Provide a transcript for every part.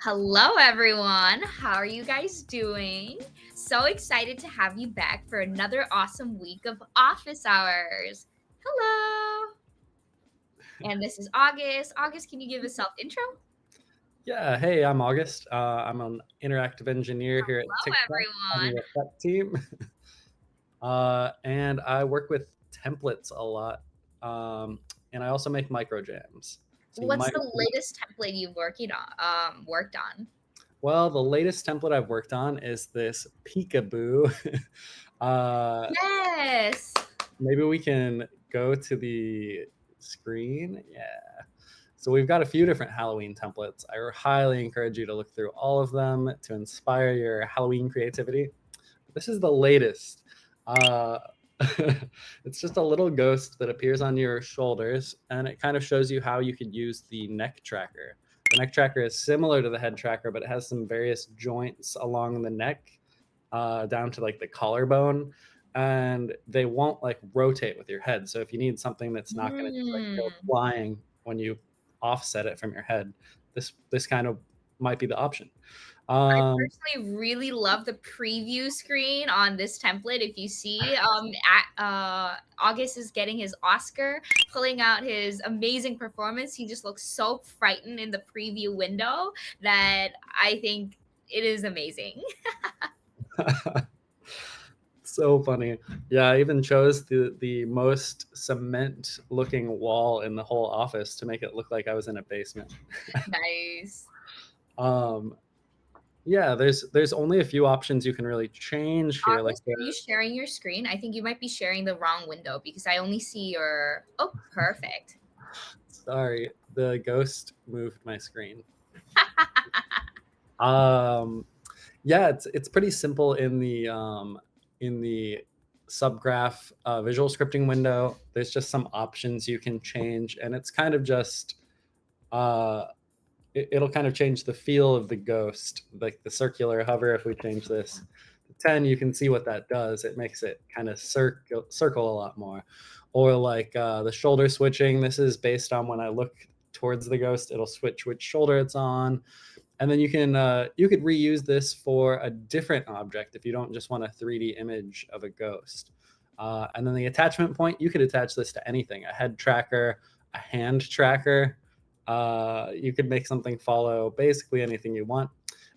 Hello, everyone. How are you guys doing? So excited to have you back for another awesome week of office hours. Hello. And this is August. August, can you give a self intro? Yeah, hey, I'm August. I'm an interactive engineer here at Hello, TikTok on everyone. the tech team, and I work with templates a lot, and I also make micro jams. So you What's might, the latest template you've worked on? well, the latest template I've worked on is this peekaboo. uh, Yes. Maybe we can go to the screen. Yeah. So we've got a few different Halloween templates. I highly encourage you to look through all of them to inspire your Halloween creativity. This is the latest. Uh, it's just a little ghost that appears on your shoulders, and it kind of shows you how you could use the neck tracker. The neck tracker is similar to the head tracker, but it has some various joints along the neck, down to like the collarbone, and they won't like rotate with your head. So if you need something that's not going to just like go Hmm. flying when you offset it from your head, this kind of might be the option. I Um, personally really love the preview screen on this template. If you see, August is getting his Oscar, pulling out his amazing performance. He just looks so frightened in the preview window that I think it is amazing. So funny. Yeah, I even chose the most cement looking wall in the whole office to make it look like I was in a basement. Nice. Um, yeah, there's only a few options you can really change here, like August, are you sharing your screen? I think you might be sharing the wrong window because I only see your. Oh, perfect. sorry, the ghost moved my screen. Um, yeah, it's pretty simple in the subgraph visual scripting window. There's just some options you can change, and it's kind of just uh, it'll kind of change the feel of the ghost, like the circular hover. If we change this to 10, you can see what that does. It makes it kind of circle a lot more. Or like the shoulder switching. This is based on when I look towards the ghost, it'll switch which shoulder it's on. And then you could reuse this for a different object if you don't just want a 3D image of a ghost. And then the attachment point, you could attach this to anything: a head tracker, a hand tracker. You could make something follow basically anything you want.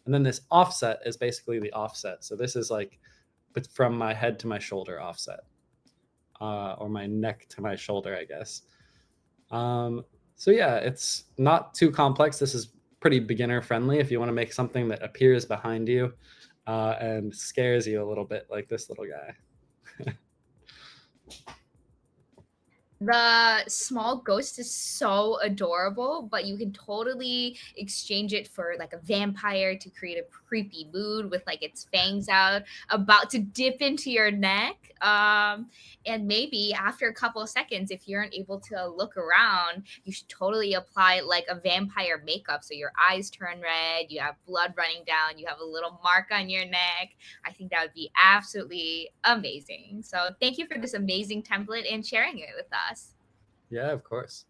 And then this offset is basically the offset. So this is like from my head to my shoulder offset, or my neck to my shoulder, I guess. Um, so yeah, it's not too complex. This is pretty beginner friendly if you want to make something that appears behind you, and scares you a little bit, like this little guy. The small ghost is so adorable, but you can totally exchange it for like a vampire to create a creepy mood with like its fangs out, about to dip into your neck. And maybe after a couple of seconds, if you aren't able to look around, you should totally apply like a vampire makeup. So your eyes turn red, you have blood running down, you have a little mark on your neck. I think that would be absolutely amazing. So thank you for this amazing template and sharing it with us. Yeah, of course.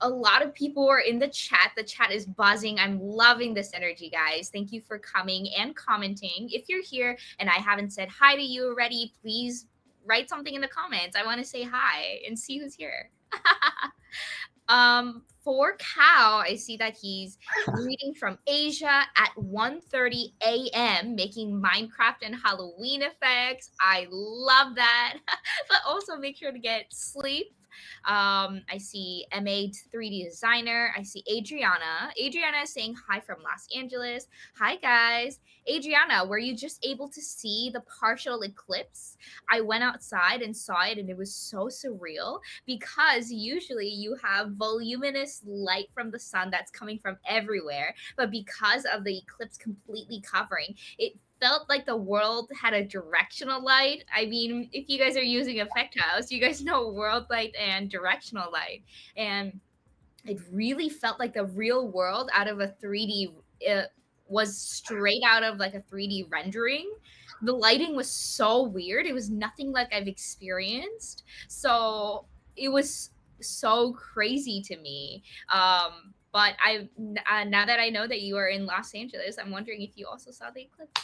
A lot of people are in the chat. The chat is buzzing. I'm loving this energy, guys. Thank you for coming and commenting. If you're here and I haven't said hi to you already, please write something in the comments. I want to say hi and see who's here. For Cow, I see that he's reading from Asia at 1:30 a.m., making Minecraft and Halloween effects. I love that. But also make sure to get sleep. I see MA 3D designer. I see Adriana. Adriana is saying hi from Los Angeles. Hi guys. Adriana, were you just able to see the partial eclipse? I went outside and saw it and it was so surreal because usually you have voluminous light from the sun that's coming from everywhere, but because of the eclipse completely covering, it felt like the world had a directional light. I mean, if you guys are using Effect House, you guys know world light and directional light. And it really felt like the real world out of a 3D. It was straight out of like a 3D rendering. The lighting was so weird. It was nothing like I've experienced. So it was so crazy to me. But now that I know that you are in Los Angeles, I'm wondering if you also saw the eclipse.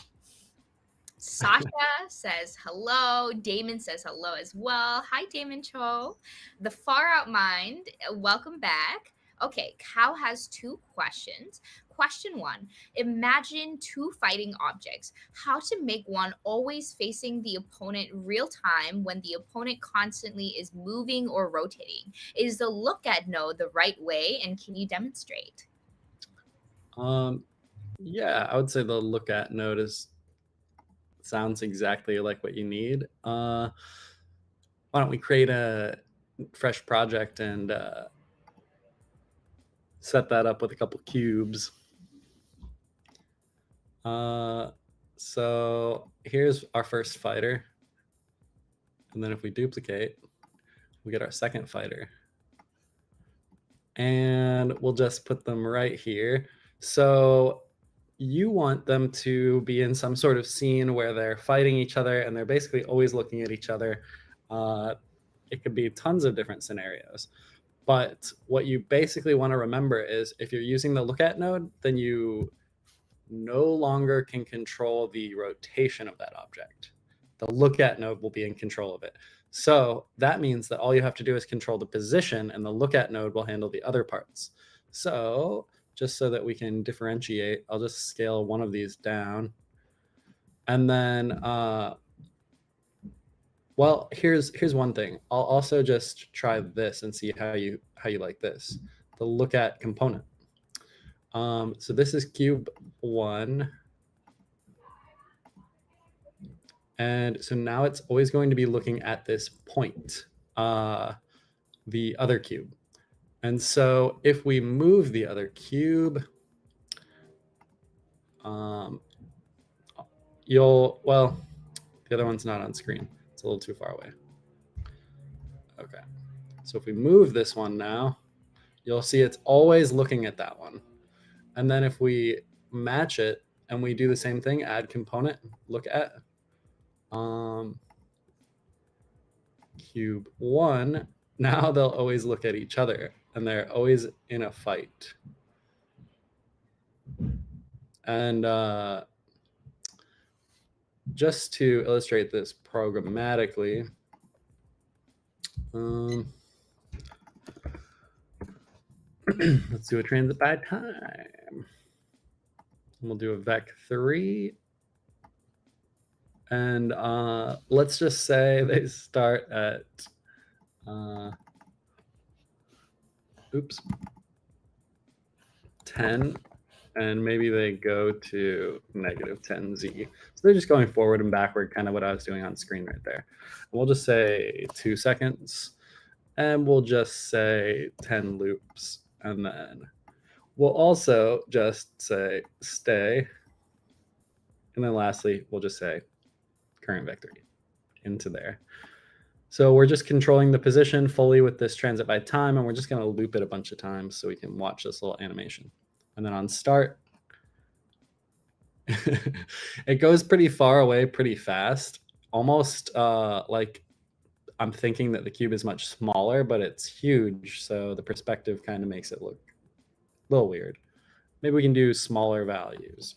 Sasha says hello. Damon says hello as well. Hi, Damon Cho. The Far Out Mind, welcome back. Okay, Cow has two questions. Question one: imagine two fighting objects. How to make one always facing the opponent real time when the opponent constantly is moving or rotating? Is the look at node the right way, and can you demonstrate? Yeah, I would say the look at node sounds exactly like what you need. Why don't we create a fresh project and set that up with a couple cubes. So here's our first fighter. And then if we duplicate, we get our second fighter. And we'll just put them right here. So you want them to be in some sort of scene where they're fighting each other and they're basically always looking at each other. It could be tons of different scenarios. But what you basically want to remember is if you're using the look at node, then you no longer can control the rotation of that object. The look at node will be in control of it. So that means that all you have to do is control the position, and the look at node will handle the other parts. So just so that we can differentiate, I'll just scale one of these down. And then, well, here's one thing. I'll also just try this and see how you like this. The look at component. So this is cube 1. And so now it's always going to be looking at this point, the other cube. And so if we move the other cube, well, the other one's not on screen. It's a little too far away. Okay. So if we move this one now, you'll see it's always looking at that one. And then if we match it and we do the same thing, add component, look at, cube 1, now they'll always look at each other and they're always in a fight. And just to illustrate this programmatically, let's do a transit by time. We'll do a vec3. And let's just say they start at, 10, and maybe they go to -10z. So they're just going forward and backward, kind of what I was doing on screen right there. We'll just say 2 seconds, and we'll just say 10 loops. And then we'll also just say stay. And then lastly, we'll just say current vector into there. So we're just controlling the position fully with this transit by time, and we're just going to loop it a bunch of times so we can watch this little animation. And then on start, it goes pretty far away pretty fast, almost like I'm thinking that the cube is much smaller, but it's huge. So the perspective kind of makes it look a little weird. Maybe we can do smaller values.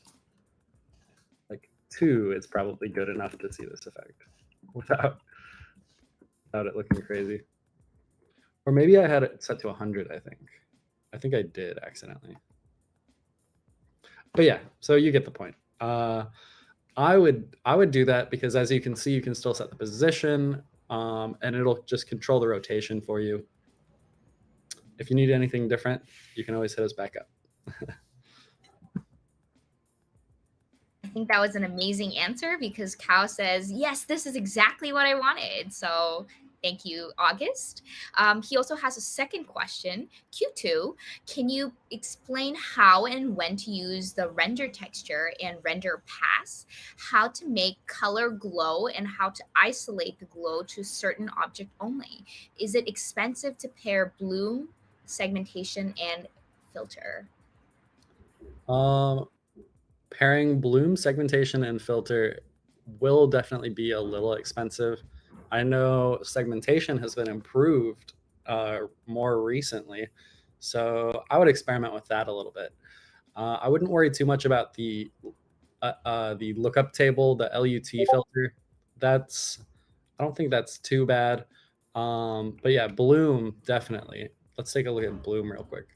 Like 2 is probably good enough to see this effect without it looking crazy. Or maybe I had it set to 100, I think. I think I did accidentally. But yeah, so you get the point. I would do that because, as you can see, you can still set the position, and it'll just control the rotation for you. If you need anything different, you can always hit us back up. I think that was an amazing answer because Cow says, yes, this is exactly what I wanted. So thank you, August. He also has a second question. Q2, can you explain how and when to use the render texture and render pass, how to make color glow, and how to isolate the glow to a certain object only? Is it expensive to pair bloom, segmentation, and filter? Pairing bloom, segmentation, and filter will definitely be a little expensive. I know segmentation has been improved more recently. So I would experiment with that a little bit. I wouldn't worry too much about the lookup table, the LUT filter. That's I don't think that's too bad. But yeah, bloom definitely. Let's take a look at bloom real quick.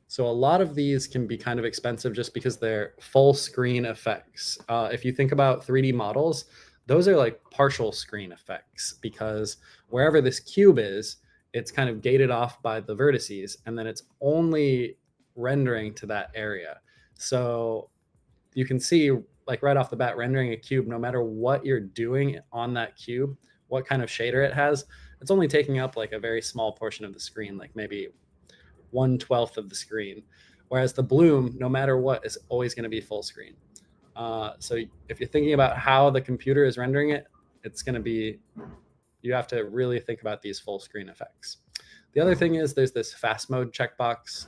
So a lot of these can be kind of expensive just because they're full screen effects. If you think about 3D models, those are like partial screen effects because wherever this cube is, it's kind of gated off by the vertices, and then it's only rendering to that area. So you can see like right off the bat, rendering a cube, no matter what you're doing on that cube, what kind of shader it has, it's only taking up like a very small portion of the screen, like maybe 1/12 of the screen. Whereas the bloom, no matter what, is always going to be full screen. So if you're thinking about how the computer is rendering it, it's going to be, you have to really think about these full screen effects. The other thing is there's this fast mode checkbox.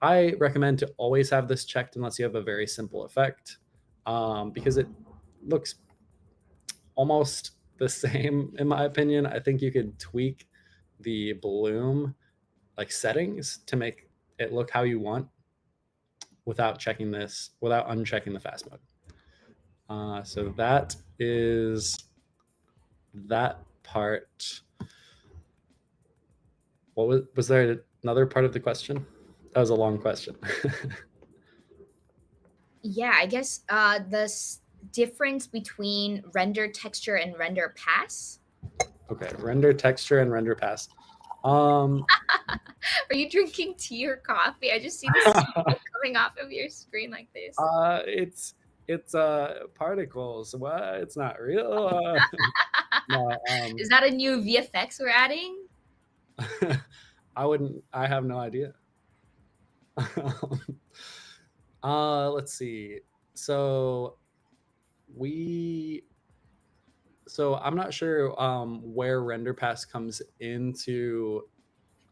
I recommend to always have this checked unless you have a very simple effect, because it looks almost the same in my opinion. I think you could tweak the bloom like settings to make it look how you want without unchecking the fast mode. So that is that part. What was there another part of the question? That was a long question. Yeah, I guess the difference between render texture and render pass. Okay, render texture and render pass. Um, Are you drinking tea or coffee? I just see the smoke coming off of your screen like this. it's particles. What? It's not real. No, Is that a new VFX we're adding? I have no idea. Let's see. So I'm not sure where render pass comes into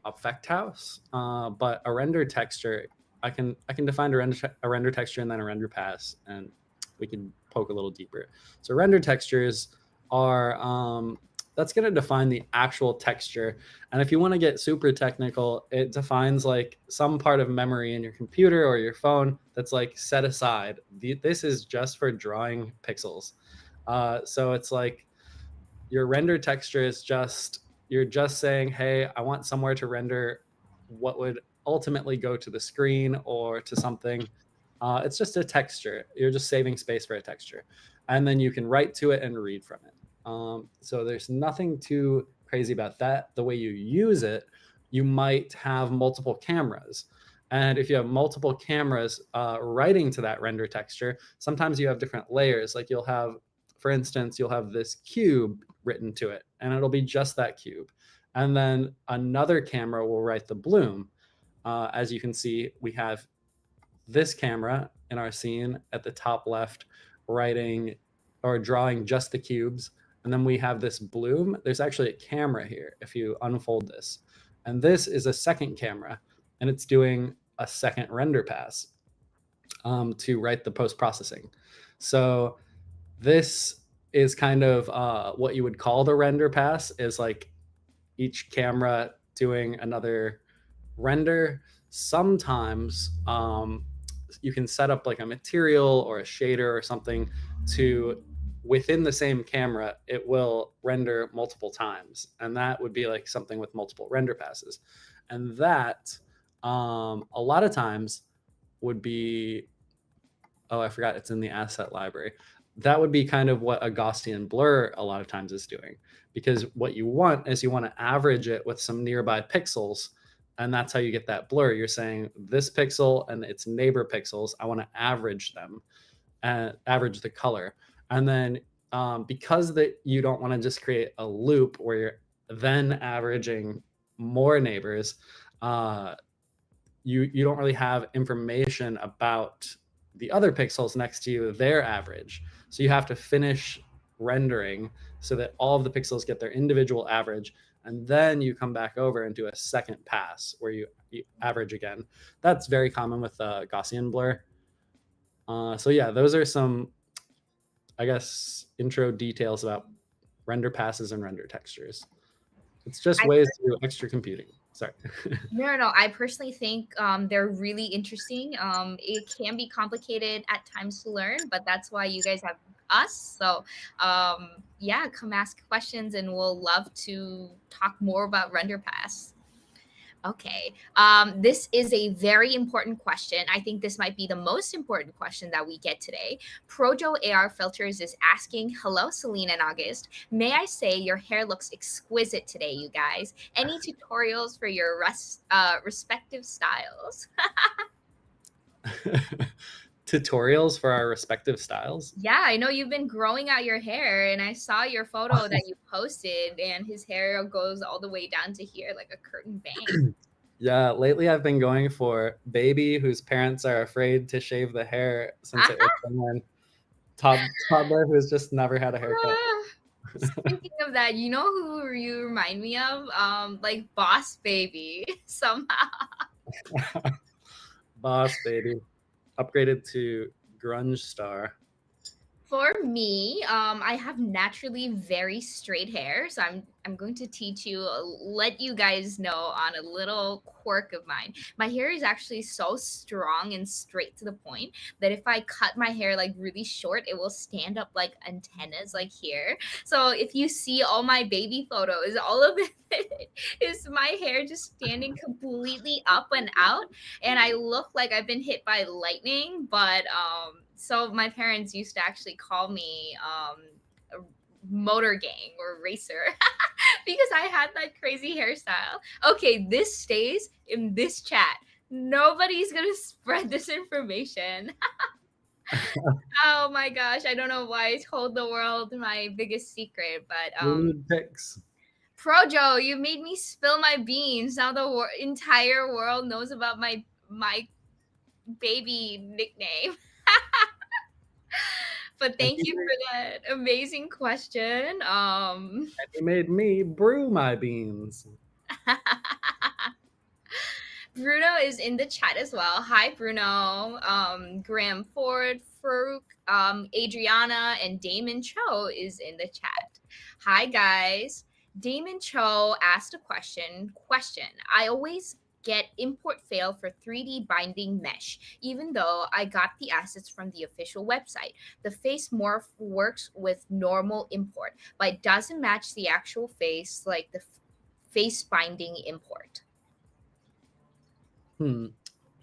effect house, but a render texture, I can define a render texture and then a render pass, and we can poke a little deeper. So render textures are that's going to define the actual texture, and if you want to get super technical, it defines like some part of memory in your computer or your phone that's like set aside. This is just for drawing pixels. So it's like your render texture is just, you're just saying, hey, I want somewhere to render what would ultimately go to the screen or to something. It's just a texture. You're just saving space for a texture. And then you can write to it and read from it. So there's nothing too crazy about that. The way you use it, you might have multiple cameras. And if you have multiple cameras writing to that render texture, sometimes you have different layers. Like you'll have, for instance, you'll have this cube written to it, and it'll be just that cube. And then another camera will write the bloom. As you can see, we have this camera in our scene at the top left writing or drawing just the cubes. And then we have this bloom. There's actually a camera here if you unfold this. And this is a second camera, and it's doing a second render pass to write the post-processing. So this is kind of what you would call the render pass, is like each camera doing another render. Sometimes you can set up like a material or a shader or something to, within the same camera, it will render multiple times. And that would be like something with multiple render passes. And that a lot of times would be, oh, I forgot it's in the asset library. That would be kind of what a Gaussian blur a lot of times is doing, because what you want is you want to average it with some nearby pixels, and that's how you get that blur. You're saying this pixel and its neighbor pixels, I want to average them and average the color. And then because that you don't want to just create a loop where you're then averaging more neighbors, you don't really have information about the other pixels next to you, their average. So you have to finish rendering so that all of the pixels get their individual average, and then you come back over and do a second pass where you average again. That's very common with Gaussian blur. So yeah, those are some, I guess, intro details about render passes and render textures. It's just I ways to do extra computing. Sorry. no. I personally think they're really interesting. It can be complicated at times to learn, but that's why you guys have us. So, yeah, come ask questions, and we'll love to talk more about RenderPass. Okay. This is a very important question. I think this might be the most important question that we get today. Projo AR Filters is asking, hello, Celine and August. May I say your hair looks exquisite today, you guys? Any tutorials for your respective styles? Tutorials for our respective styles. Yeah, I know you've been growing out your hair, and I saw your photo that you posted, and his hair goes all the way down to here like a curtain bang. Yeah, lately I've been going for baby whose parents are afraid to shave the hair since it was someone toddler who's just never had a haircut. Speaking of that, you know who you remind me of? Like Boss Baby somehow. Boss baby. Upgraded to grunge star. For me, I have naturally very straight hair, so I'm going to teach you, let you guys know on a little quirk of mine. My hair is actually so strong and straight to the point that if I cut my hair like really short, it will stand up like antennas like here. So if you see all my baby photos, all of it is my hair just standing completely up and out, and I look like I've been hit by lightning. But so my parents used to actually call me a motor gang or racer because I had that crazy hairstyle. Okay, this stays in this chat. Nobody's gonna spread this information. Oh my gosh, I don't know why I told the world my biggest secret, but We need pics. Projo, you made me spill my beans. Now the entire world knows about my baby nickname. But And thank you for that amazing question. he made me brew my beans. Bruno is in the chat as well. Hi, Bruno. Graham Ford, Farouk, Adriana, and Damon Cho is in the chat. Hi, guys. Damon Cho asked a question. I always get import fail for 3D binding mesh, even though I got the assets from the official website. The face morph works with normal import, but it doesn't match the actual face like the face binding import.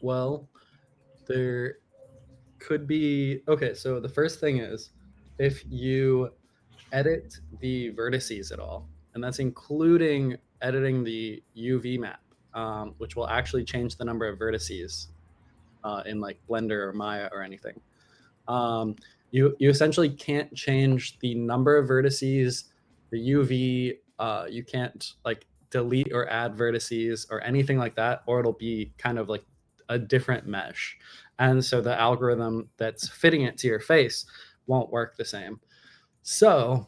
Well, there could be. Okay, so the first thing is if you edit the vertices at all, and that's including editing the UV map, which will actually change the number of vertices in like Blender or Maya or anything. You essentially can't change the number of vertices, the UV. You can't like delete or add vertices or anything like that, or it'll be kind of like a different mesh. And so the algorithm that's fitting it to your face won't work the same. So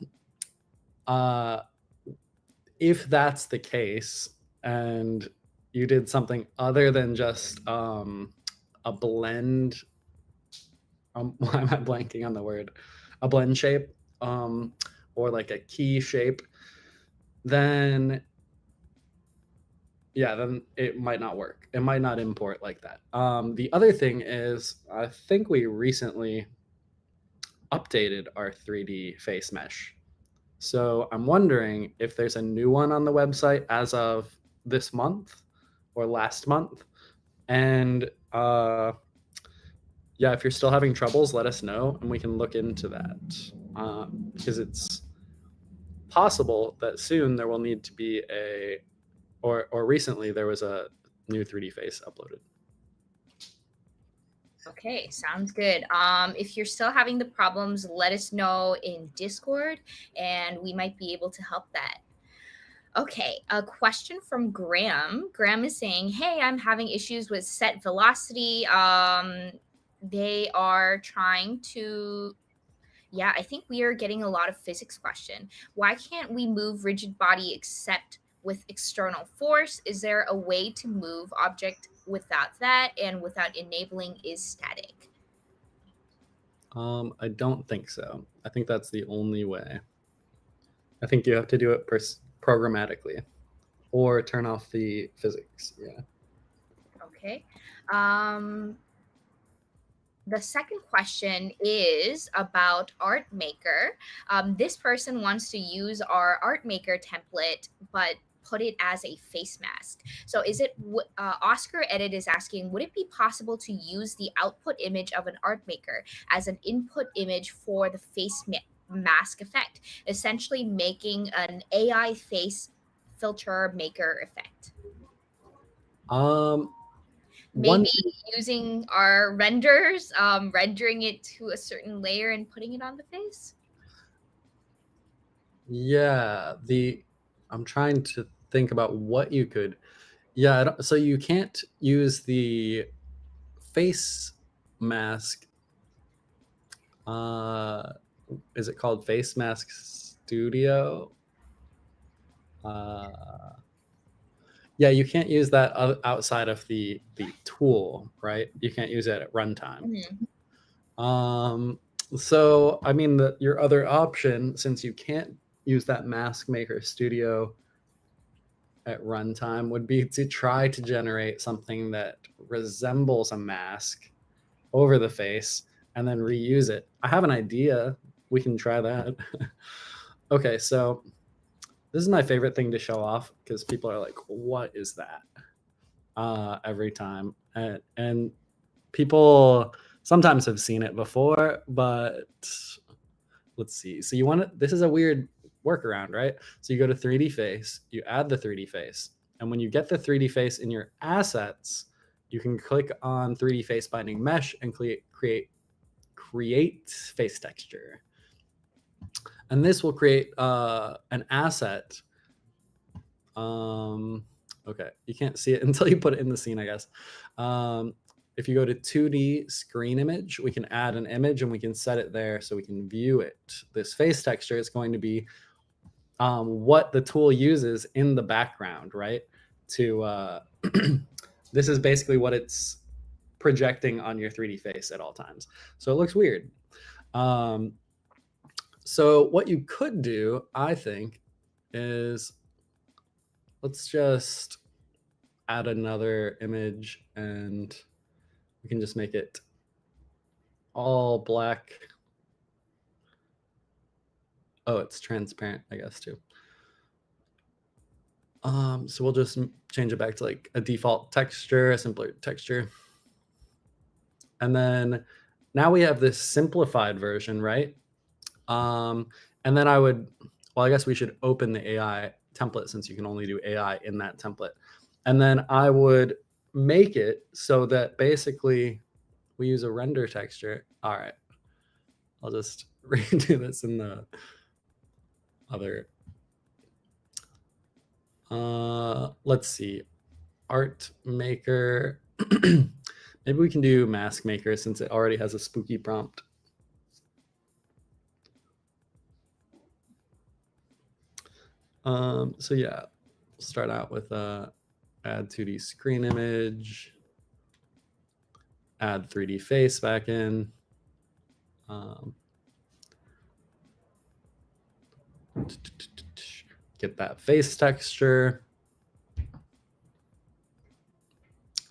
if that's the case and you did something other than just a blend, why am I blanking on the word? A blend shape, or like a key shape, then yeah, then it might not work. It might not import like that. The other thing is, I think we recently updated our 3D face mesh. So I'm wondering if there's a new one on the website as of this month or last month. And yeah, if you're still having troubles, let us know and we can look into that, because it's possible that soon there will need to be or recently there was a new 3D face uploaded. Okay, sounds good. If you're still having the problems, let us know in Discord and we might be able to help that. Okay, a question from Graham. Graham is saying, hey, I'm having issues with set velocity. They are trying to, yeah, I think we are getting a lot of physics question. Why can't we move rigid body except with external force? Is there a way to move object without that and without enabling is static? I don't think so. I think that's the only way. I think you have to do it programmatically. or turn off the physics. Yeah. Okay. Um, the second question is about Art Maker. This person wants to use our Art Maker template, but put it as a face mask. So, Oscar Edit is asking, would it be possible to use the output image of an Art Maker as an input image for the mask effect, essentially making an AI face filter maker effect? Um, one Maybe thing, using our renders, rendering it to a certain layer and putting it on the face. yeah, I'm trying to think about what you could. Yeah, so you can't use the face mask. Uh, is it called Face Mask Studio? Uh, yeah, you can't use that outside of the tool, right? You can't use it at runtime. Mhm. Um, so I mean, your other option, since you can't use that Mask Maker Studio at runtime, would be to try to generate something that resembles a mask over the face and then reuse it. I have an idea. We can try that. Okay, so this is my favorite thing to show off because people are like, "What is that?" Every time, and people sometimes have seen it before, but let's see. So you want to, this is a weird workaround, right? So you go to 3D face, you add the 3D face, and when you get the 3D face in your assets, you can click on 3D face binding mesh and create face texture. And this will create an asset. Okay, you can't see it until you put it in the scene, I guess. If you go to 2D screen image, we can add an image and we can set it there so we can view it. This face texture is going to be what the tool uses in the background, right? To this is basically what it's projecting on your 3D face at all times. So it looks weird. Um, so what you could do, I think, is let's just add another image and we can just make it all black. Oh, it's transparent, I guess, too. So we'll just change it back to like a default texture, a simpler texture. And then now we have this simplified version, right? And then well, I guess we should open the AI template since you can only do AI in that template. And then I would make it so that basically we use a render texture. All right. I'll just redo this in the other. Let's see. Art Maker. Maybe we can do Mask Maker since it already has a spooky prompt. So yeah, start out with add 2D screen image, add 3D face back in. Get that face texture.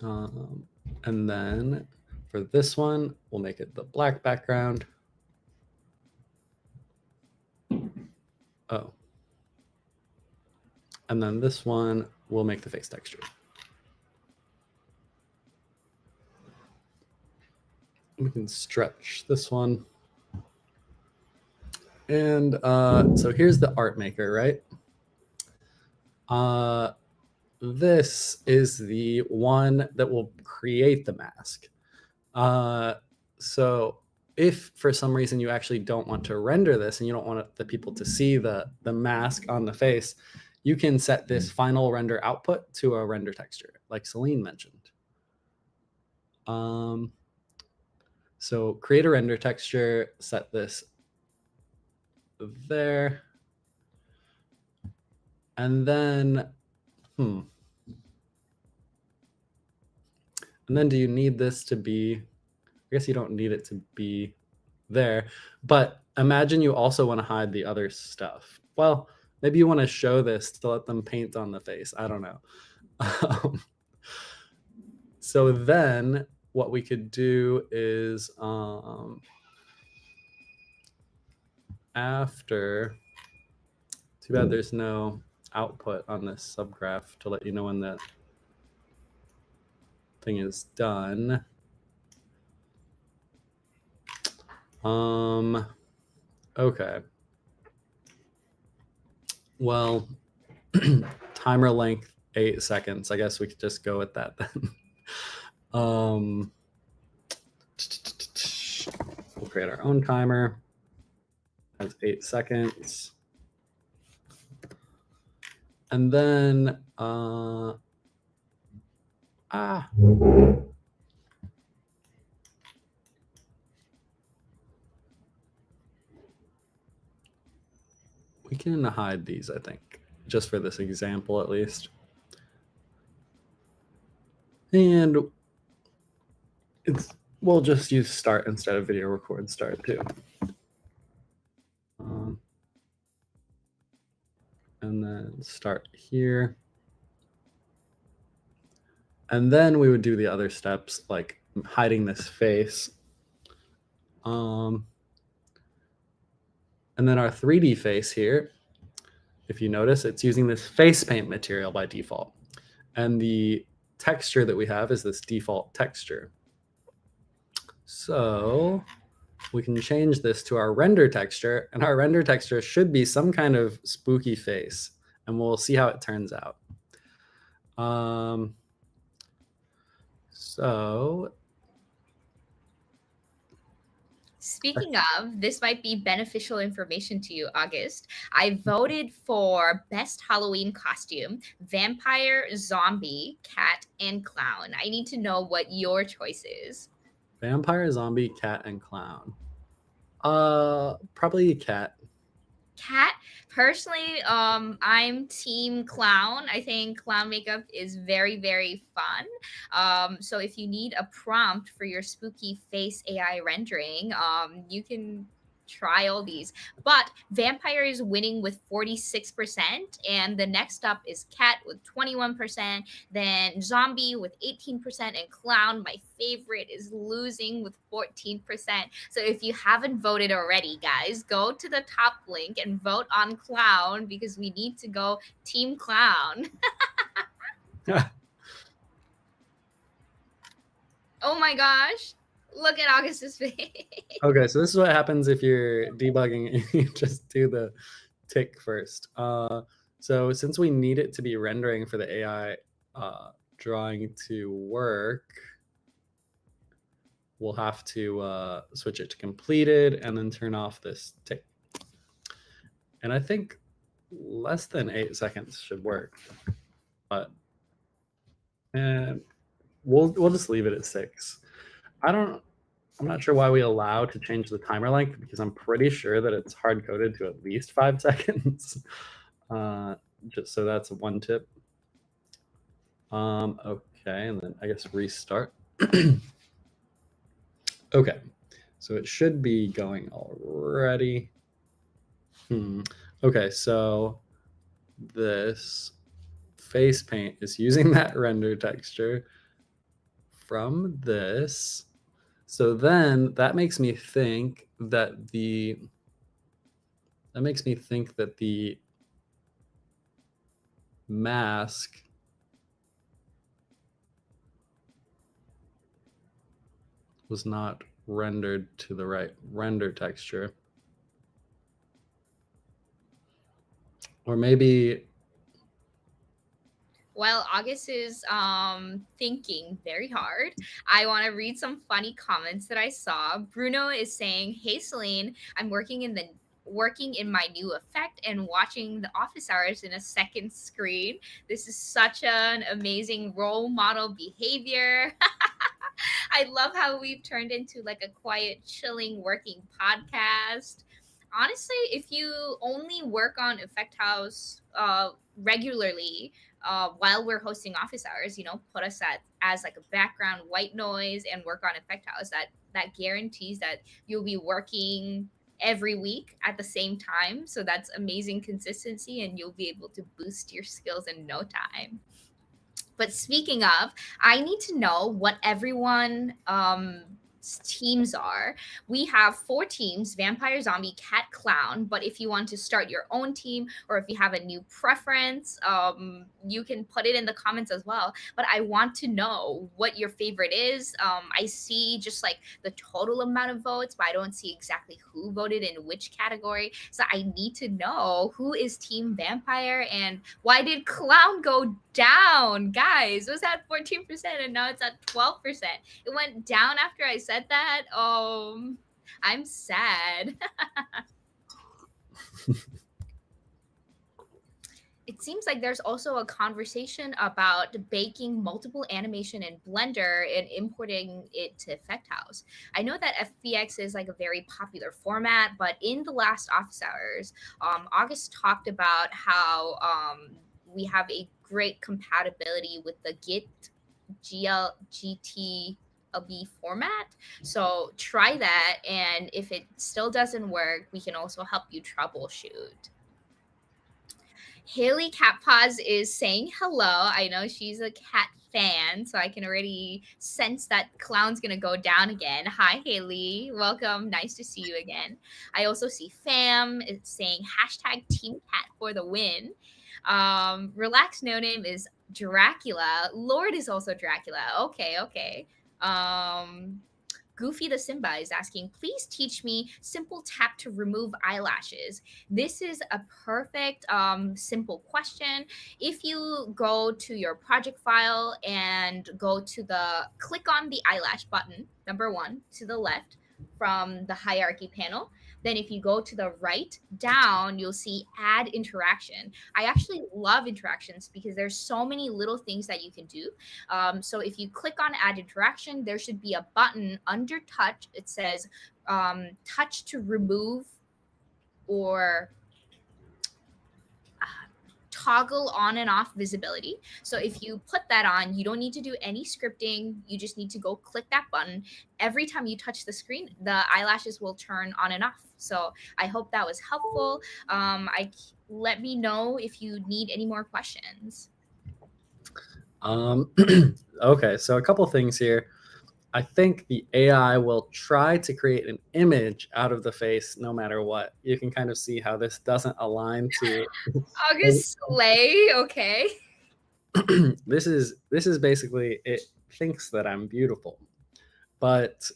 And then for this one, we'll make it the black background. Oh. And then this one, we'll make the face texture. We can stretch this one. And so here's the art maker, right? This is the one that will create the mask. So if for some reason you actually don't want to render this and you don't want the people to see the mask on the face, you can set this final render output to a render texture, like Celine mentioned. So create a render texture, set this there. And then, and then do you need this to be, I guess you don't need it to be there, but imagine you also want to hide the other stuff. Well, maybe you want to show this to let them paint on the face. I don't know. So then what we could do is after, too bad there's no output on this subgraph to let you know when that thing is done. Okay. Well, timer length 8 seconds. I guess we could just go with that then. We'll create our own timer. That's 8 seconds. And then we can hide these, I think, just for this example at least. And we'll just use start instead of video record start too. And then start here. And then we would do the other steps like hiding this face. And then our 3D face here, if you notice, it's using this face paint material by default. And the texture that we have is this default texture. So we can change this to our render texture, and our render texture should be some kind of spooky face, and we'll see how it turns out. So Speaking of, this might be beneficial information to you, August. I voted for best Halloween costume: vampire, zombie, cat, and clown. I need to know what your choice is. vampire, zombie, cat, and clown. Probably cat. Cat. Personally, I'm team clown. I think clown makeup is very, very fun. So if you need a prompt for your spooky face AI rendering, you can try all these. But vampire is winning with 46%, and the next up is cat with 21%, then zombie with 18%, and clown, my favorite, is losing with 14%. So if you haven't voted already, guys, go to the top link and vote on clown, because we need to go team clown. Oh my gosh. Look at August's face. Okay, so this is what happens if you're debugging and you just do the tick first. So since we need it to be rendering for the AI drawing to work, we'll have to switch it to completed and then turn off this tick. And I think less than 8 seconds should work, but we'll just leave it at 6. I'm not sure why we allow to change the timer length, because I'm pretty sure that it's hard coded to at least 5 seconds. Just so that's one tip. Okay, and then I guess restart. Okay, so it should be going already. Okay, so this face paint is using that render texture from this. So then that makes me think that the mask was not rendered to the right render texture. Or maybe... Well, August is thinking very hard. I want to read some funny comments that I saw. Bruno is saying, "Hey Celine, I'm working in my new effect and watching the office hours in a second screen. This is such an amazing role model behavior." I love how we've turned into like a quiet, chilling, working podcast. Honestly, if you only work on Effect House regularly while we're hosting office hours, put us as like a background white noise and work on Effect House. That guarantees that you'll be working every week at the same time. So that's amazing consistency, and you'll be able to boost your skills in no time. But speaking of, I need to know what everyone teams are. We have four teams: vampire, zombie, cat, clown. But if you want to start your own team, or if you have a new preference, you can put it in the comments as well. But I want to know what your favorite is. I see just like the total amount of votes, but I don't see exactly who voted in which category. So I need to know who is team vampire, and why did clown go down? Guys, it was at 14% and now it's at 12%. It went down after I said that. I'm sad. It seems like there's also a conversation about baking multiple animation in Blender and importing it to Effect House. I know that FBX is like a very popular format, but in the last office hours, August talked about how we have a great compatibility with the Git GTLB format. So try that, and if it still doesn't work, we can also help you troubleshoot. Haley Cat Paws is saying hello. I know she's a cat fan, so I can already sense that clown's gonna go down again. Hi, Haley. Welcome. Nice to see you again. I also see Fam is saying hashtag Team Cat for the win. Relax No Name is Dracula. Lord is also Dracula. Okay, okay. Um, Goofy the Simba is asking, please teach me simple tap to remove eyelashes. This is a perfect simple question. If you go to your project file and go to the click on the eyelash button, number one, to the left from the hierarchy panel. Then if you go to the right down, you'll see add interaction. I actually love interactions because there's so many little things that you can do. So if you click on add interaction, there should be a button under touch. It says touch to remove or toggle on and off visibility. So if you put that on, you don't need to do any scripting. You just need to go click that button. Every time you touch the screen, the eyelashes will turn on and off. So I hope that was helpful. Let me know if you need any more questions. Okay, so a couple things here. I think the AI will try to create an image out of the face no matter what. You can kind of see how this doesn't align to August Slay, okay. this is basically it thinks that I'm beautiful. But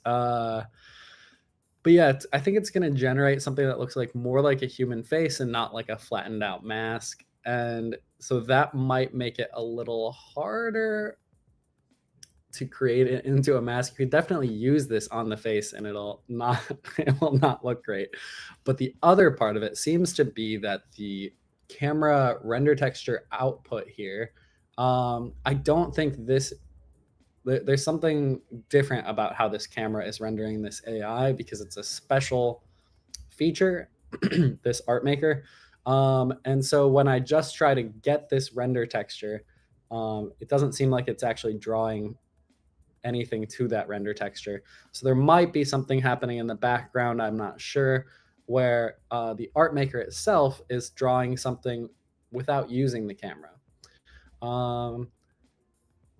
yeah, I think it's going to generate something that looks like more like a human face and not like a flattened out mask. And so that might make it a little harder to create it into a mask. You could definitely use this on the face and it will not look great. But the other part of it seems to be that the camera render texture output here, I don't think there's something different about how this camera is rendering this AI because it's a special feature, this art maker. And so when I just try to get this render texture, it doesn't seem like it's actually drawing anything to that render texture. So there might be something happening in the background, I'm not sure, where the art maker itself is drawing something without using the camera.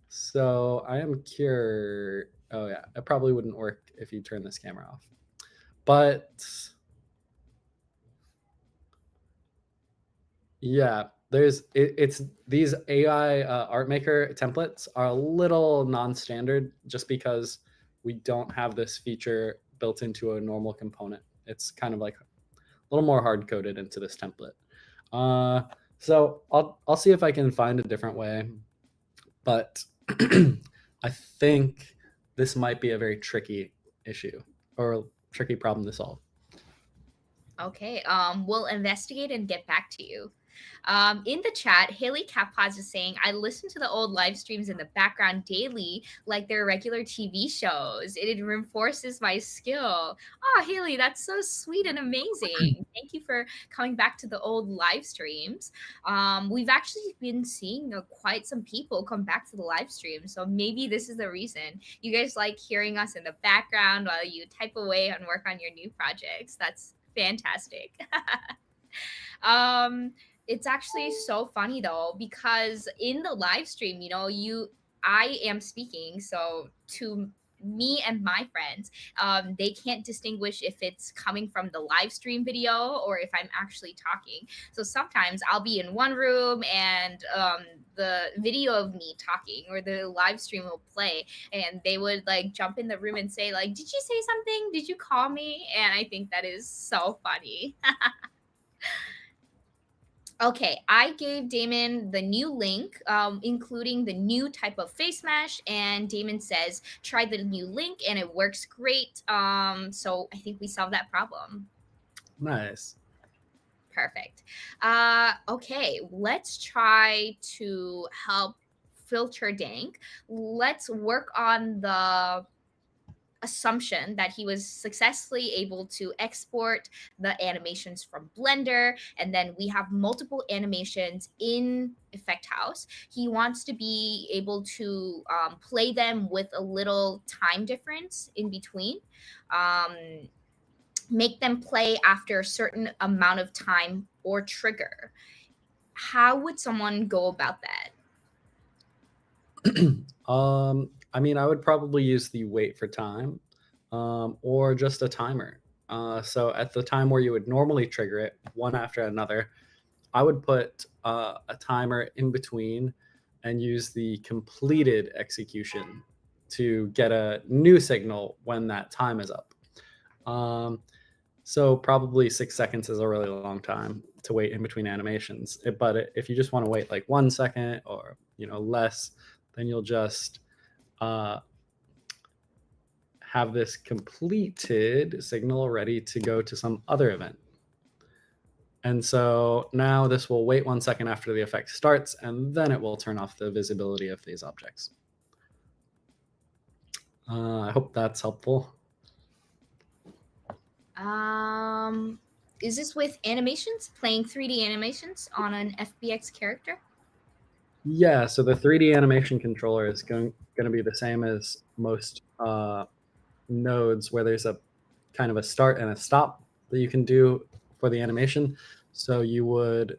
So I am curious. Oh yeah, it probably wouldn't work if you turn this camera off. But yeah, it's these AI art maker templates are a little non-standard just because we don't have this feature built into a normal component. It's kind of like a little more hard coded into this template. So I'll see if I can find a different way, but I think this might be a very tricky issue or a tricky problem to solve. Okay, we'll investigate and get back to you. In the chat, Haley Capaz is saying, I listen to the old live streams in the background daily like they're regular TV shows. It reinforces my skill. Oh, Haley, that's so sweet and amazing. Thank you for coming back to the old live streams. We've actually been seeing quite some people come back to the live stream. So maybe this is the reason. You guys like hearing us in the background while you type away and work on your new projects. That's Fantastic. um it's actually so funny though, because in the live stream, I am speaking, so to me and my friends, they can't distinguish if it's coming from the live stream video or if I'm actually talking. So sometimes I'll be in one room and the video of me talking or the live stream will play, and they would like jump in the room and say like, did you say something, did you call me? And I think that is so funny. Okay, I gave Damon the new link, including the new type of face mesh, and Damon says try the new link and it works great. So I think we solved that problem. Nice. Perfect. Okay, let's try to help filter Dank. Let's work on the assumption that he was successfully able to export the animations from Blender, and then we have multiple animations in Effect House. He wants to be able to play them with a little time difference in between. Make them play after a certain amount of time or trigger. How would someone go about that? I mean, I would probably use the wait for time, or just a timer. So at the time where you would normally trigger it, one after another, I would put a timer in between and use the completed execution to get a new signal when that time is up. Um, so probably 6 seconds is a really long time to wait in between animations. But if you just want to wait like 1 second or less, then you'll just uh, have this completed signal ready to go to some other event. And so now this will wait 1 second after the effect starts, and then it will turn off the visibility of these objects. I hope that's helpful. Is this with animations, playing 3D animations on an FBX character? Yeah, so the 3D animation controller is going to be the same as most nodes, where there's a kind of a start and a stop that you can do for the animation. So you would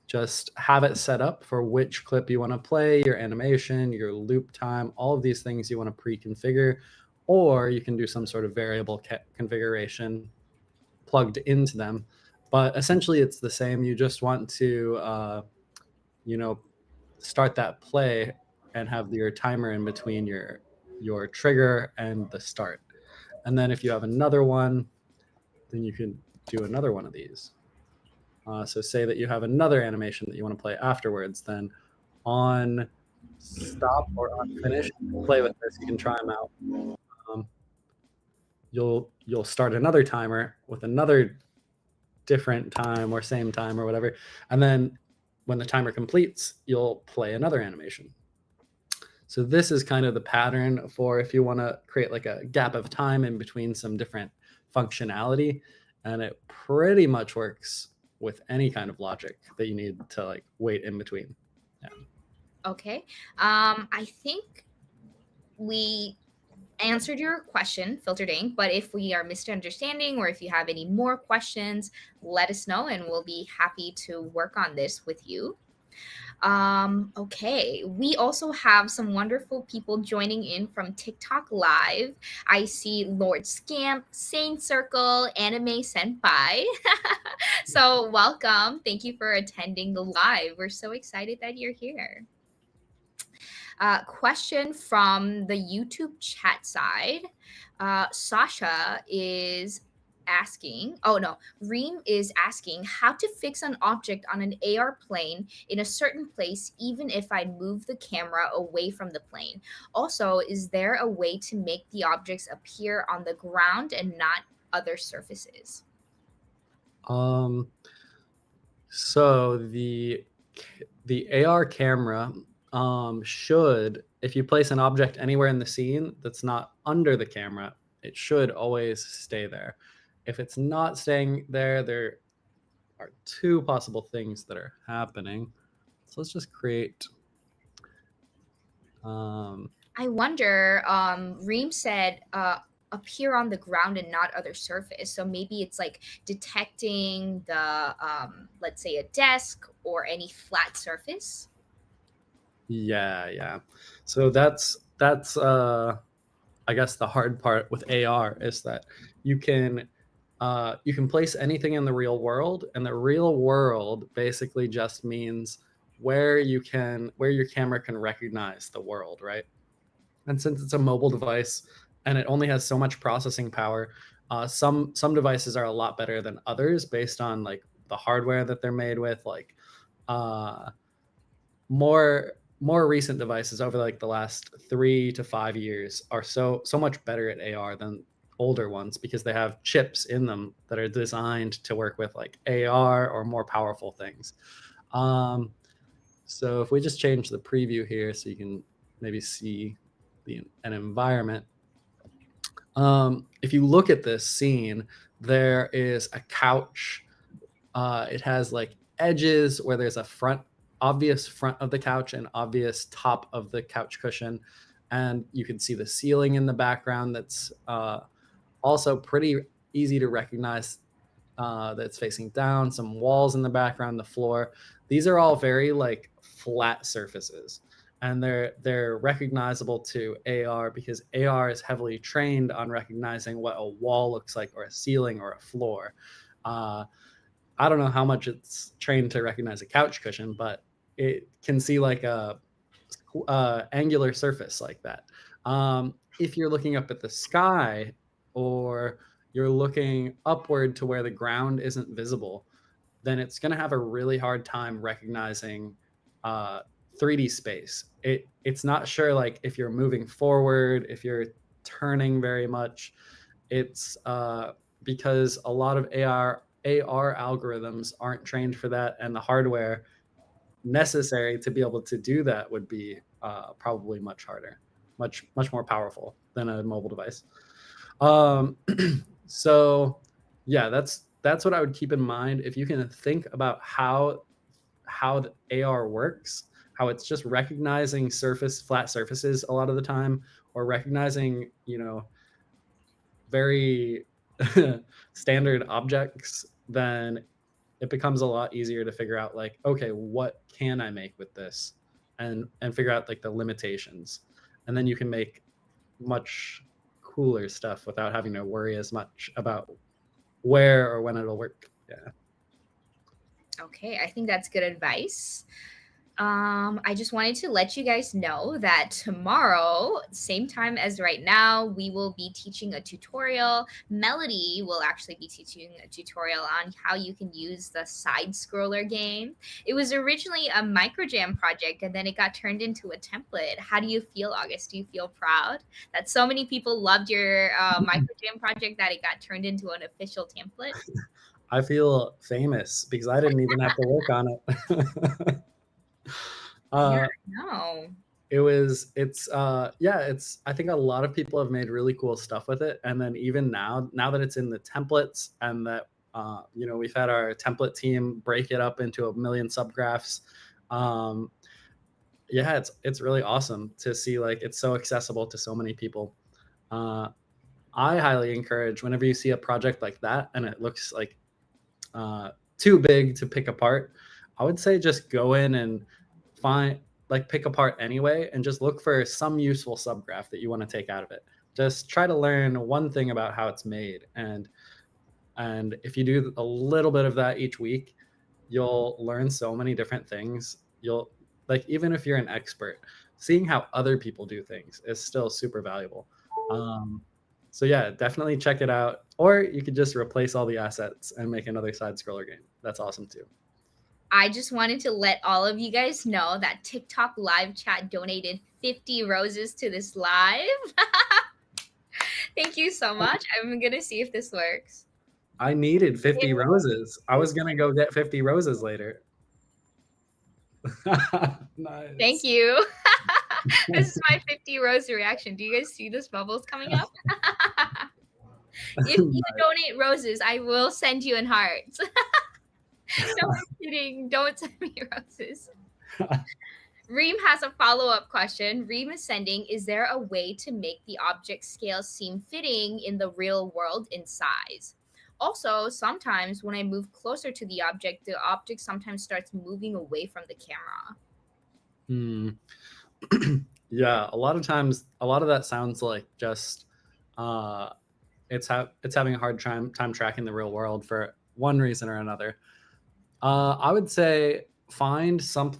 just have it set up for which clip you want to play, your animation, your loop time, all of these things you want to pre-configure, or you can do some sort of variable configuration plugged into them. But essentially it's the same. You just want to start that play and have your timer in between your trigger and the start. And then if you have another one, then you can do another one of these. So say that you have another animation that you want to play afterwards, then on stop or on finish, play with this. You can try them out. You'll start another timer with another different time or same time or whatever, and then when the timer completes, you'll play another animation. So this is kind of the pattern for if you want to create like a gap of time in between some different functionality, and it pretty much works with any kind of logic that you need to like wait in between. Yeah. Okay. I think we answered your question, Filtered Ink, but if we are misunderstanding or if you have any more questions, let us know and we'll be happy to work on this with you. Okay, we also have some wonderful people joining in from TikTok Live. I see Lord Scamp, Sane Circle, Anime Senpai. So welcome. Thank you for attending the live. We're so excited that you're here. Question from the YouTube chat side. Sasha is asking, oh no, Reem is asking how to fix an object on an AR plane in a certain place, even if I move the camera away from the plane. Also, is there a way to make the objects appear on the ground and not other surfaces? So the AR camera should, if you place an object anywhere in the scene that's not under the camera, it should always stay there. If it's not staying there, there are two possible things that are happening. So let's just create. I wonder, Reem said appear on the ground and not other surface. So maybe it's like detecting the let's say a desk or any flat surface. Yeah, yeah. So that's I guess the hard part with AR is that you can you can place anything in the real world, and the real world basically just means where your camera can recognize the world, right? And since it's a mobile device and it only has so much processing power, some devices are a lot better than others based on like the hardware that they're made with. Like uh, more recent devices over like the last 3 to 5 years are so much better at AR than older ones because they have chips in them that are designed to work with like AR or more powerful things. Um, so if we just change the preview here so you can maybe see an environment. If you look at this scene, there is a couch. It has like edges where there's a obvious front of the couch and obvious top of the couch cushion. And you can see the ceiling in the background that's also pretty easy to recognize that's facing down, some walls in the background, the floor. These are all very like flat surfaces, and they're recognizable to AR because AR is heavily trained on recognizing what a wall looks like or a ceiling or a floor. Uh, I don't know how much it's trained to recognize a couch cushion, but it can see like a angular surface like that. If you're looking up at the sky or you're looking upward to where the ground isn't visible, then it's going to have a really hard time recognizing uh, 3D space. It's not sure like if you're moving forward, if you're turning very much. It's because a lot of AR algorithms aren't trained for that, and the hardware necessary to be able to do that would be probably much harder, much more powerful than a mobile device. Um, so yeah, that's what I would keep in mind. If you can think about how the AR works, how it's just recognizing flat surfaces a lot of the time, or recognizing very standard objects, then it becomes a lot easier to figure out like, okay, what can I make with this, and figure out like the limitations, and then you can make much cooler stuff without having to worry as much about where or when it'll work. Yeah. Okay, I think that's good advice. I just wanted to let you guys know that tomorrow, same time as right now, we will be teaching a tutorial. Melody will actually be teaching a tutorial on how you can use the Sidescroller game. It was originally a microjam project and then it got turned into a template. How do you feel, August? Do you feel proud that so many people loved your microjam project that it got turned into an official template? I feel famous because I didn't even have to work on it. Yeah, uh, no. it's I think a lot of people have made really cool stuff with it, and then even now that it's in the templates, and that we've had our template team break it up into a million subgraphs. um yeah, it's really awesome to see like it's so accessible to so many people. uh I highly encourage, whenever you see a project like that and it looks like uh, too big to pick apart, I would say just go in and find pick apart anyway, and just look for some useful subgraph that you want to take out of it. Just try to learn one thing about how it's made, and if you do a little bit of that each week, you'll learn so many different things. You'll like, even if you're an expert, seeing how other people do things is still super valuable. um, so yeah, definitely check it out. Or you could just replace all the assets and make another side scroller game. That's awesome too. I just wanted to let all of you guys know that TikTok live chat donated 50 roses to this live. Thank you so much. I'm going to see if this works. I needed 50 It- roses. I was gonna go get 50 roses later. Thank Nice. you. This is my 50 rose reaction. Do you guys see this bubbles coming up? If you donate roses, I will send you in hearts. No, I'm kidding. Don't send me roses. Reem has a follow-up question. Reem is sending, is there a way to make the object scale seem fitting in the real world in size? Also, sometimes when I move closer to the object sometimes starts moving away from the camera. Hmm. Yeah, a lot of times, a lot of that sounds like just uh, it's having a hard time tracking the real world for one reason or another. I would say find some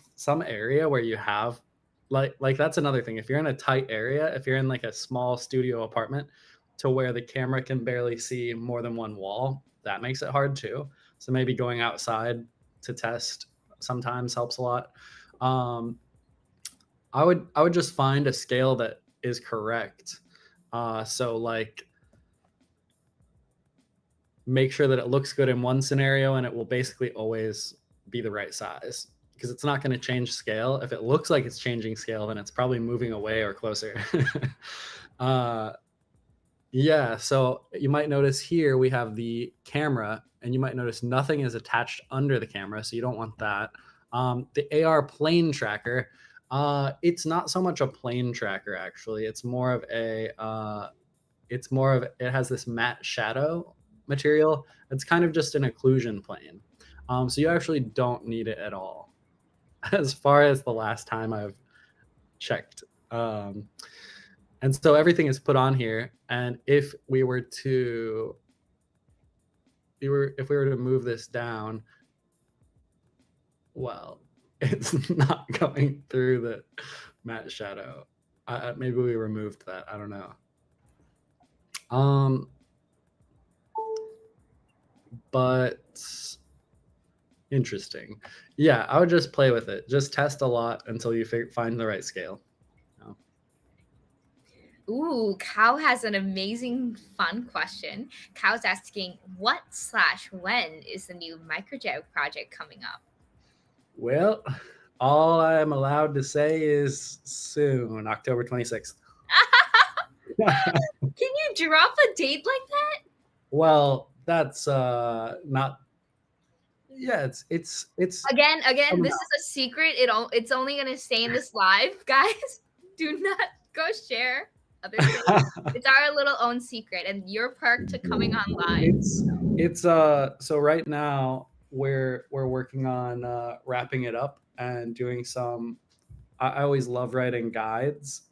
area where you have like that's another thing. If you're in a tight area, if you're in like a small studio apartment to where the camera can barely see more than one wall, that makes it hard too. So maybe going outside to test sometimes helps a lot. Um, I would just find a scale that is correct. So like make sure that it looks good in one scenario and it will basically always be the right size because it's not going to change scale. If it looks like it's changing scale, then it's probably moving away or closer. uh, yeah, so you might notice here we have the camera, and you might notice nothing is attached under the camera, so you don't want that. The AR plane tracker, it's not so much a plane tracker actually. It's more of it has this matte shadow material. It's kind of just an occlusion plane. So you actually don't need it at all, as far as the last time I've checked. And so everything is put on here. And if we were to move this down, well, it's not going through the matte shadow. Maybe we removed that. I don't know. Um, but interesting. Yeah, I would just play with it. Just test a lot until you find the right scale. Oh. Ooh, Cow has an amazing fun question. Cow's asking, what/when is the new microjet project coming up? Well, all I'm allowed to say is soon, October 26th. Can you drop a date like that? Well, that's not. Yeah, it's Again, coming this out. is a secret. It's only gonna stay in this live, guys. Do not go share other things. It's our little own secret, and your perk to coming on live. It's so right now we're working on wrapping it up and doing some. I always love writing guides.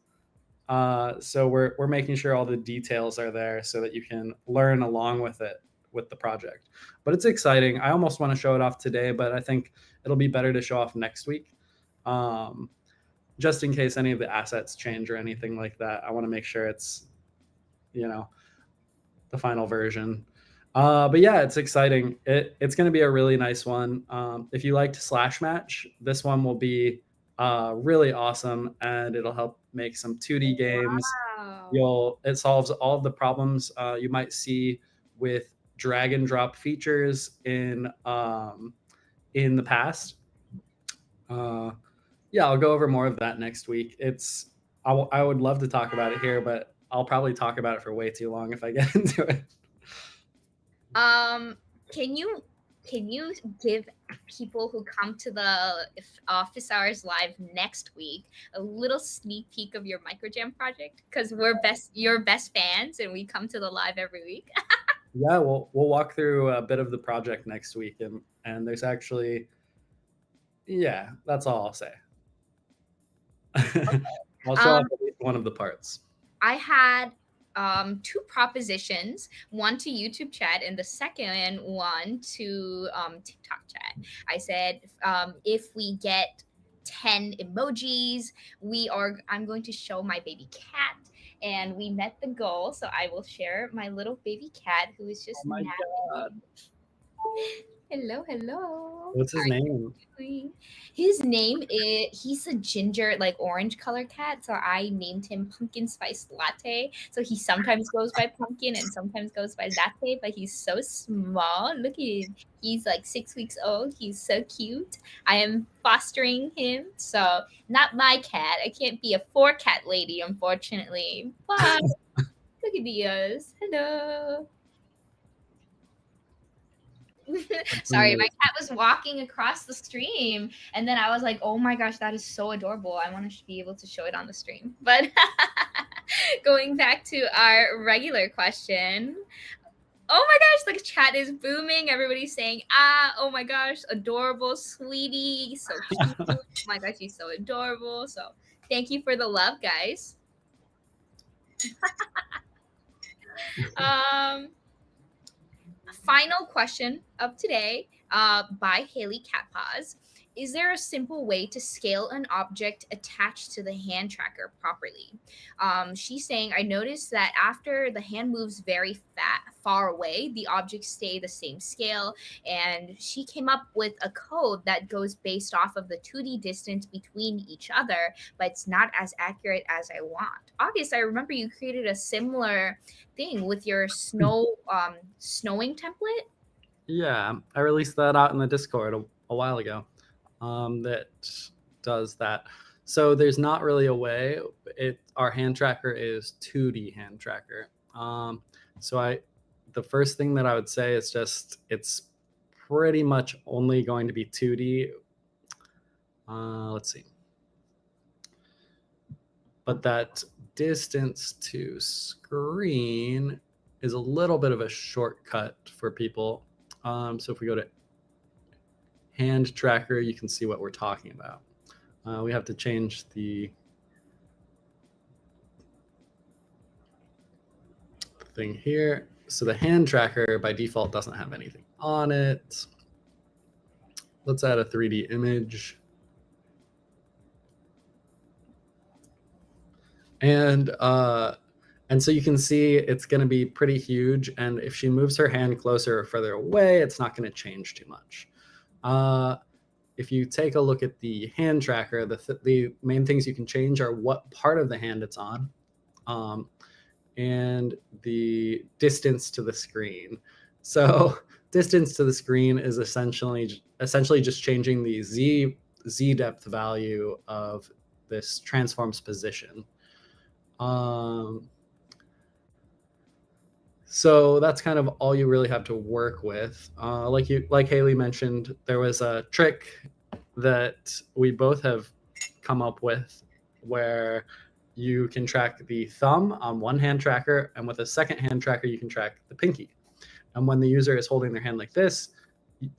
So we're making sure all the details are there so that you can learn along with it with the project. But it's exciting. I almost want to show it off today, but I think it'll be better to show off next week. Um, just in case any of the assets change or anything like that. I want to make sure it's, you know, the final version. But yeah, it's exciting. It's going to be a really nice one. If you liked Slash Match, this one will be really awesome, and it'll help make some 2D games. Wow. It solves all of the problems you might see with drag and drop features in the past. Uh, yeah, I'll go over more of that next week. I would love to talk about it here, but I'll probably talk about it for way too long if I get into it. Um, can you give people who come to the office hours live next week a little sneak peek of your microjam project? Because your best fans, and we come to the live every week. Yeah, we'll walk through a bit of the project next week, and there's actually, yeah, that's all I'll say. I'll show Um, off at least one of the parts. I had two propositions, one to YouTube chat and the second one to TikTok chat. I said, if we get 10 emojis, I'm going to show my baby cat. And we met the goal. So I will share my little baby cat who is Oh just my napping. god, Hello, hello. what's his name? Doing? His name is he's a ginger like orange color cat, so I named him Pumpkin Spice Latte. So he sometimes goes by Pumpkin and sometimes goes by Latte, but he's so small. Look at him. He's like 6 weeks old. He's so cute. I am fostering him, so not my cat. I can't be a four cat lady, unfortunately. But look at Diaz. Hello. Sorry, my cat was walking across the stream, and then I was like, "Oh my gosh, that is so adorable! I want to be able to show it on the stream." But going back to our regular question, oh my gosh, the chat is booming. Everybody's saying, ah, oh my gosh, adorable, sweetie, so cute. Oh my gosh, she's so adorable. So thank you for the love, guys. um, Final question of today by Haley Catpaws. Is there a simple way to scale an object attached to the hand tracker properly? She's saying, I noticed that after the hand moves very far away, the objects stay the same scale. And she came up with a code that goes based off of the 2D distance between each other, but it's not as accurate as I want. August, I remember you created a similar thing with your snowing template. Yeah, I released that out in the Discord a while ago. That does that. So there's not really a way. Our hand tracker is 2D hand tracker. So the first thing that I would say is just it's pretty much only going to be 2D. Let's see. But that distance to screen is a little bit of a shortcut for people. So if we go to hand tracker, you can see what we're talking about. We have to change the thing here. So the hand tracker by default doesn't have anything on it. Let's add a 3D image. And so you can see it's going to be pretty huge. And if she moves her hand closer or further away, it's not going to change too much. If you take a look at the hand tracker, the main things you can change are what part of the hand it's on, and the distance to the screen. So distance to the screen is essentially just changing the z depth value of this transform's position. So that's kind of all you really have to work with. Like Haley mentioned, there was a trick that we both have come up with where you can track the thumb on one hand tracker, and with a second hand tracker, you can track the pinky. And when the user is holding their hand like this,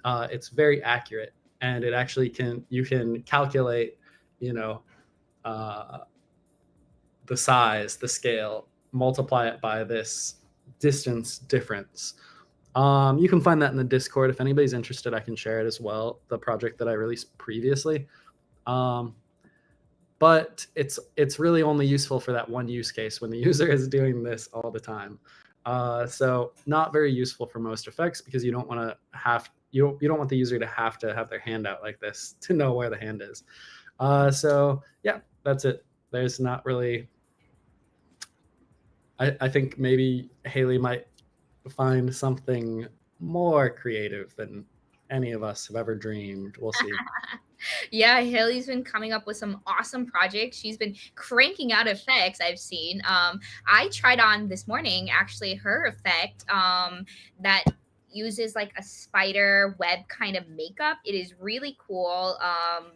it's very accurate, and it actually you can calculate, the size, the scale, multiply it by this distance difference. You can find that in the Discord. If anybody's interested, I can share it as well, the project that I released previously. But it's really only useful for that one use case when the user is doing this all the time. So not very useful for most effects because you don't want the user to have their hand out like this to know where the hand is. So yeah, that's it. There's not really. I think maybe Haley might find something more creative than any of us have ever dreamed. We'll see. Yeah, Haley's been coming up with some awesome projects. She's been cranking out effects I've seen. I tried on this morning actually her effect that uses like a spider web kind of makeup. It is really cool.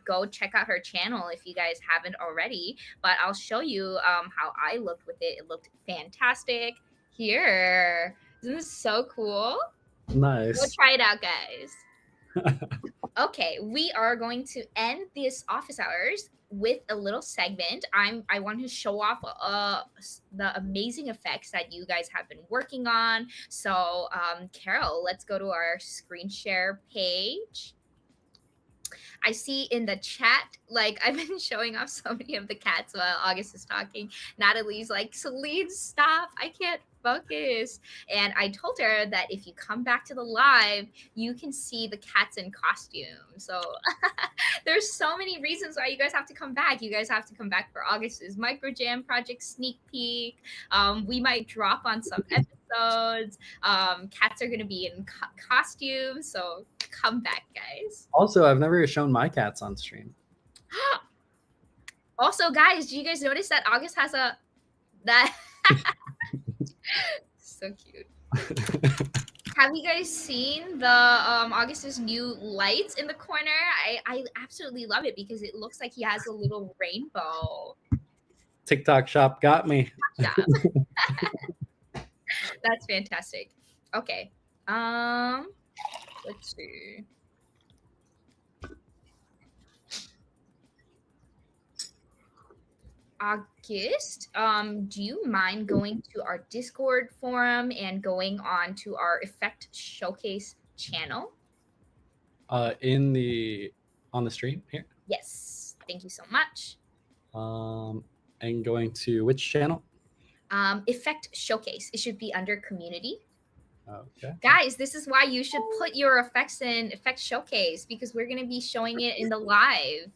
Go check out her channel if you guys haven't already. But I'll show you how I looked with it. It looked fantastic. Here. Isn't this so cool? Nice. Go try it out, guys. Okay, we are going to end this office hours with a little segment. I want to show off the amazing effects that you guys have been working on. So, Carol, let's go to our screen share page. I see in the chat, like I've been showing off so many of the cats while August is talking. Natalie's like, Celine, stop. I can't focus. And I told her that if you come back to the live, you can see the cats in costume. So there's so many reasons why you guys have to come back. You guys have to come back for August's Micro Jam Project sneak peek. We might drop on some episodes. Cats are going to be in costumes. So come back, guys. Also, I've never shown my cats on stream. Also, guys, do you guys notice that August has that so cute. Have you guys seen the Augustus new lights in the corner? I absolutely love it because it looks like he has a little rainbow. TikTok shop got me. Yeah, that's fantastic. Okay. Let's see. August, do you mind going to our Discord forum and going on to our Effect Showcase channel? On the stream here. Yes, thank you so much. And going to which channel? Effect Showcase. It should be under Community. Okay. Guys, this is why you should put your effects in Effect Showcase because we're going to be showing it in the live.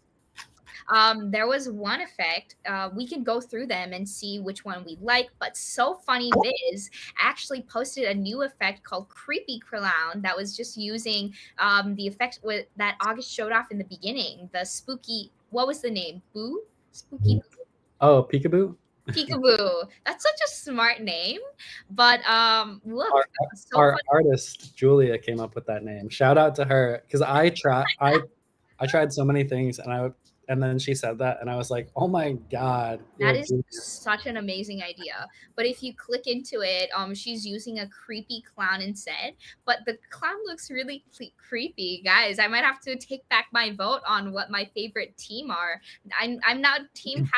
There was one effect. We can go through them and see which one we like. But So Funny Viz actually posted a new effect called Creepy Clown that was just using the effect that August showed off in the beginning. The spooky, what was the name? Boo? Spooky Oh, Peekaboo. Peekaboo. That's such a smart name. But look, our artist Julia came up with that name. Shout out to her because I tried so many things and then she said that and I was like, oh my god, that is such an amazing idea. But if you click into it, she's using a creepy clown instead. But the clown looks really creepy, guys. I might have to take back my vote on what my favorite team are. I'm now team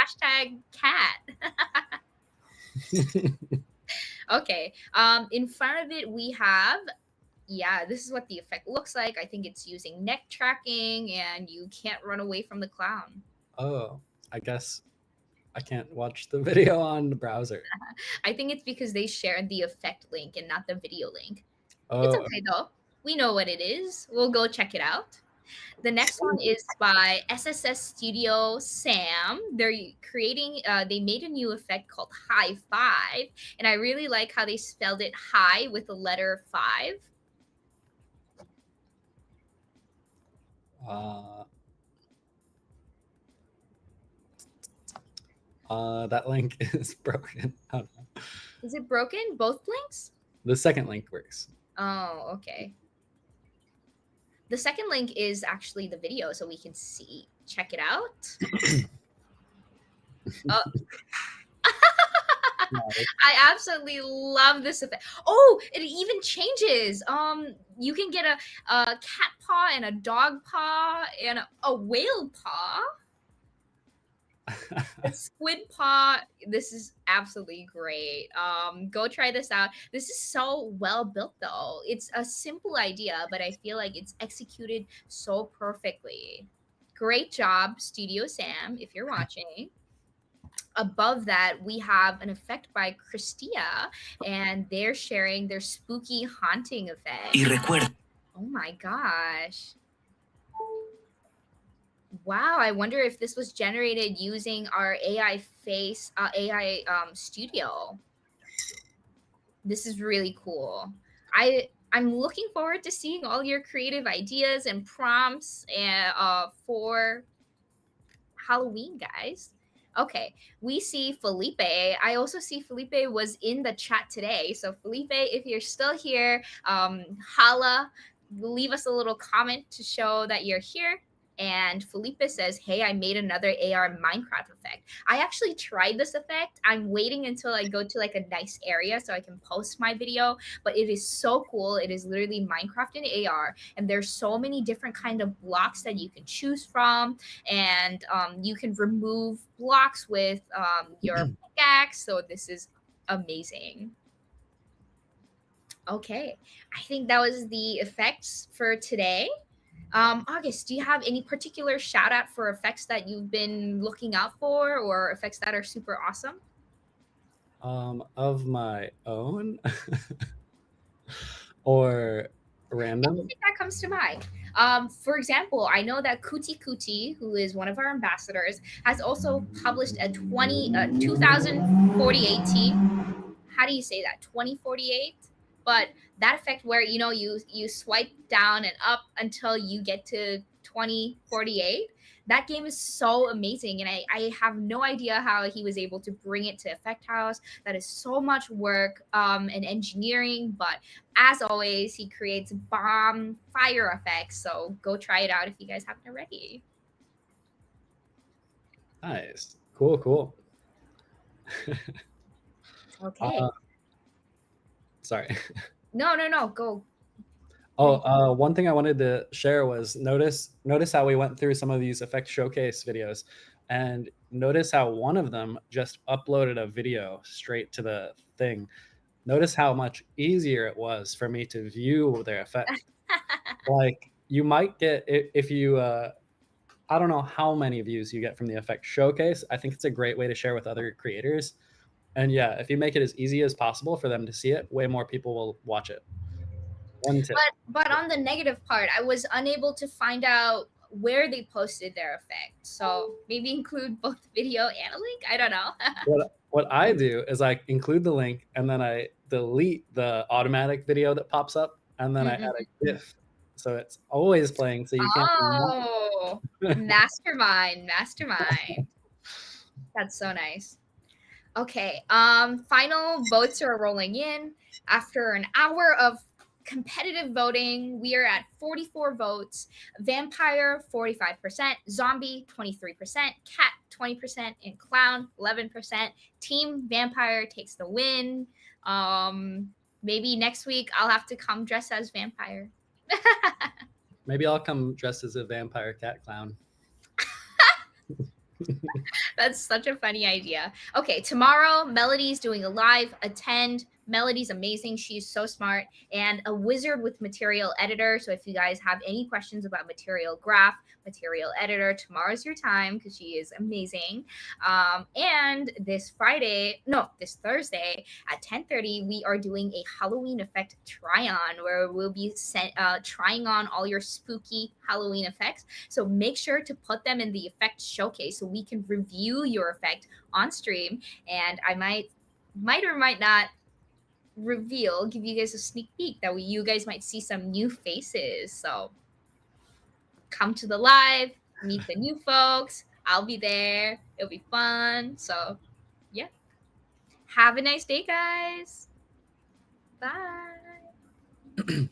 #cat. Okay. In front of it we have, yeah, this is what the effect looks like. I think it's using neck tracking and you can't run away from the clown. Oh, I guess I can't watch the video on the browser. I think it's because they shared the effect link and not the video link. Oh. It's okay though. We know what it is. We'll go check it out. The next one is by SSS Studio Sam. They're creating, they made a new effect called High Five. And I really like how they spelled it high with the letter 5. That link is broken. I don't know. Is it broken? Both links? The second link works. Oh, okay. The second link is actually the video, so we can see. Check it out. Oh. I absolutely love this effect. Oh, it even changes. You can get a cat paw and a dog paw and a whale paw. A squid paw. This is absolutely great. Go try this out. This is so well built though. It's a simple idea, but I feel like it's executed so perfectly. Great job, Studio Sam, if you're watching. Above that, we have an effect by Christia, and they're sharing their spooky haunting effect. Oh my gosh. Wow, I wonder if this was generated using our AI studio. This is really cool. I'm looking forward to seeing all your creative ideas and prompts for Halloween, guys. Okay, we see Felipe. I also see Felipe was in the chat today. So Felipe, if you're still here, holla, leave us a little comment to show that you're here. And Felipe says, hey, I made another AR Minecraft effect. I actually tried this effect. I'm waiting until I go to like a nice area so I can post my video, but it is so cool. It is literally Minecraft in AR, and there's so many different kind of blocks that you can choose from, and you can remove blocks with your pickaxe. So this is amazing. Okay, I think that was the effects for today. August, do you have any particular shout out for effects that you've been looking out for or effects that are super awesome? Of my own or random? Anything that comes to mind. For example, I know that Kuti Kuti, who is one of our ambassadors, has also published a 2048 team. How do you say that? 2048? But that effect where you swipe down and up until you get to 2048. That game is so amazing, and I have no idea how he was able to bring it to Effect House. That is so much work and engineering, but as always, he creates bomb fire effects. So go try it out if you guys haven't already. Nice. Cool. Okay. Sorry. No. Go. One thing I wanted to share was notice how we went through some of these effect showcase videos, and notice how one of them just uploaded a video straight to the thing. Notice how much easier it was for me to view their effect. Like you might get if you I don't know how many views you get from the effect showcase. I think it's a great way to share with other creators. And yeah, if you make it as easy as possible for them to see it, way more people will watch it. One tip. But on the negative part, I was unable to find out where they posted their effect. So maybe include both video and a link. I don't know. What I do is I include the link and then I delete the automatic video that pops up, and then I add a GIF. So it's always playing, so you can't. Oh, mastermind. That's so nice. Okay. Final votes are rolling in. After an hour of competitive voting, we are at 44 votes. Vampire 45%, zombie 23%, cat 20%, and clown 11%. Team Vampire takes the win. Maybe next week I'll have to come dressed as vampire. Maybe I'll come dressed as a vampire cat clown. That's such a funny idea. Okay, tomorrow Melody's doing a live. Attend. Melody's amazing. She's so smart and a wizard with Material Editor. So if you guys have any questions about Material Graph, Material Editor, tomorrow's your time because she is amazing. And this Thursday at 10:30, we are doing a Halloween effect try-on where we'll be trying on all your spooky Halloween effects. So make sure to put them in the effect showcase so we can review your effect on stream. And I might or might not give you guys a sneak peek that you guys might see some new faces. So come to the live, meet the new folks. I'll be there. It'll be fun. So yeah. Have a nice day, guys. Bye.